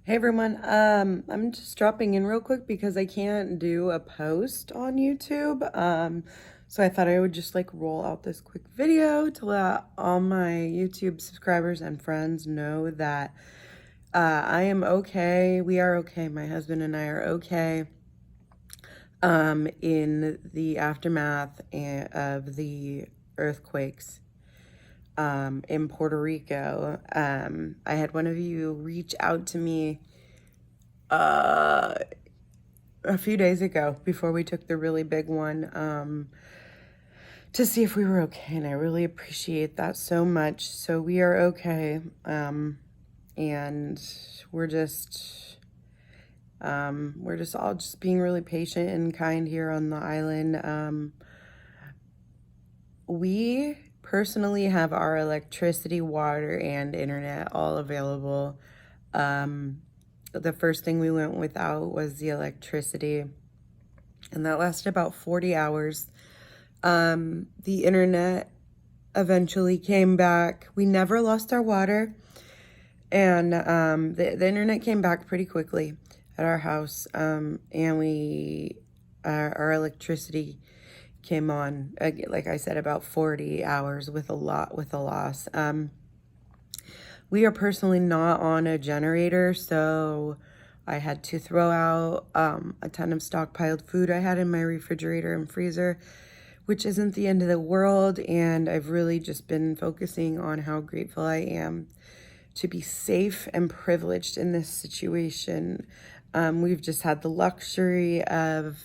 Hey everyone, I'm just dropping in real quick because I can't do a post on YouTube. So I thought I would just like roll out this quick video to let all my YouTube subscribers and friends know that I am okay. We are okay. My husband and I are okay. In the aftermath of the earthquakes in Puerto Rico. I had one of you reach out to me a few days ago before we took the really big one to see if we were okay, and I really appreciate that so much. So we are okay, and we're just all just being really patient and kind here on the island. We personally have our electricity, water, and internet all available. The first thing we went without was the electricity, and that lasted about 40 hours. The internet eventually came back. We never lost our water, and the internet came back pretty quickly at our house, and our electricity came on, like I said, about 40 hours with a loss. We are personally not on a generator, so I had to throw out a ton of stockpiled food I had in my refrigerator and freezer, which isn't the end of the world. And I've really just been focusing on how grateful I am to be safe and privileged in this situation. We've just had the luxury of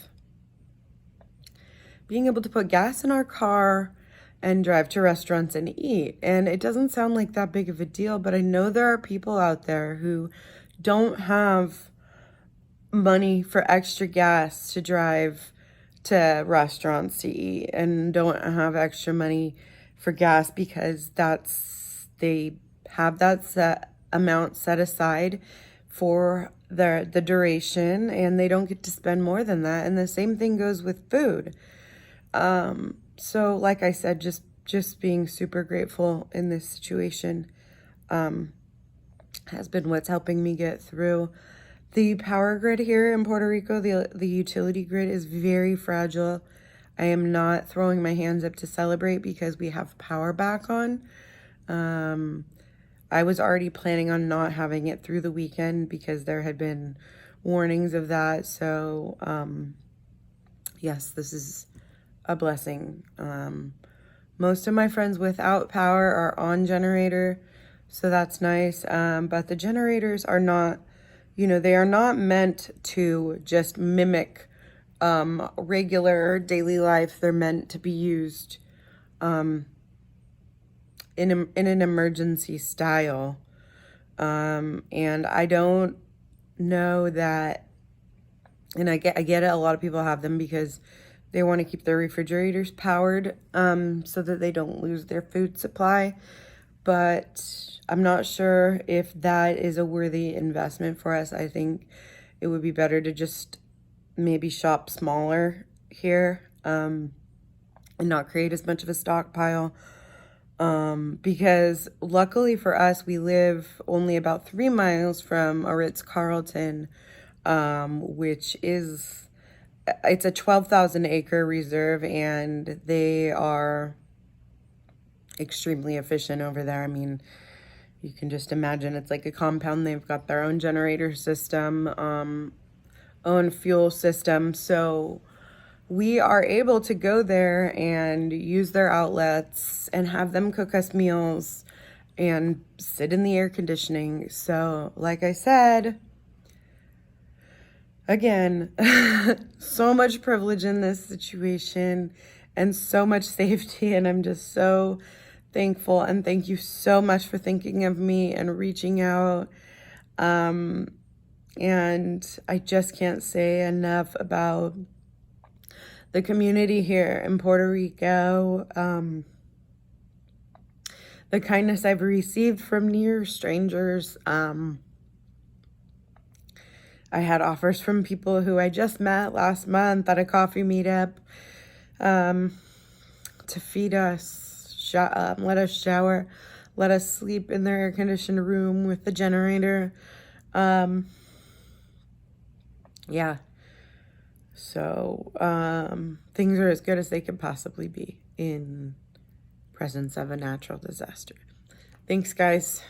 being able to put gas in our car and drive to restaurants and eat. And it doesn't sound like that big of a deal, but I know there are people out there who don't have money for extra gas to drive to restaurants to eat, and don't have extra money for gas because they have that set amount set aside for the duration, and they don't get to spend more than that. And the same thing goes with food. So like I said, just being super grateful in this situation has been what's helping me get through. The power grid here in Puerto Rico, the utility grid, is very fragile. I am not throwing my hands up to celebrate because we have power back on. I was already planning on not having it through the weekend because there had been warnings of that. So yes, this is a blessing. Most of my friends without power are on generator, so that's nice. But the generators are not, they are not meant to just mimic regular daily life. They're meant to be used in an emergency style. And I don't know that, and I get it, a lot of people have them because they want to keep their refrigerators powered so that they don't lose their food supply. But I'm not sure if that is a worthy investment for us. I think it would be better to just maybe shop smaller here and not create as much of a stockpile. Because luckily for us, we live only about 3 miles from a Ritz-Carlton, which it's a 12,000 acre reserve, and they are extremely efficient over there. I mean, you can just imagine it's like a compound. They've got their own generator system, own fuel system. So we are able to go there and use their outlets and have them cook us meals and sit in the air conditioning. So like I said, again, so much privilege in this situation and so much safety, and I'm just so thankful, and thank you so much for thinking of me and reaching out. And I just can't say enough about the community here in Puerto Rico, the kindness I've received from near strangers. I had offers from people who I just met last month at a coffee meetup to feed us, let us shower, let us sleep in their air-conditioned room with the generator. Yeah. So, things are as good as they can possibly be in presence of a natural disaster. Thanks, guys.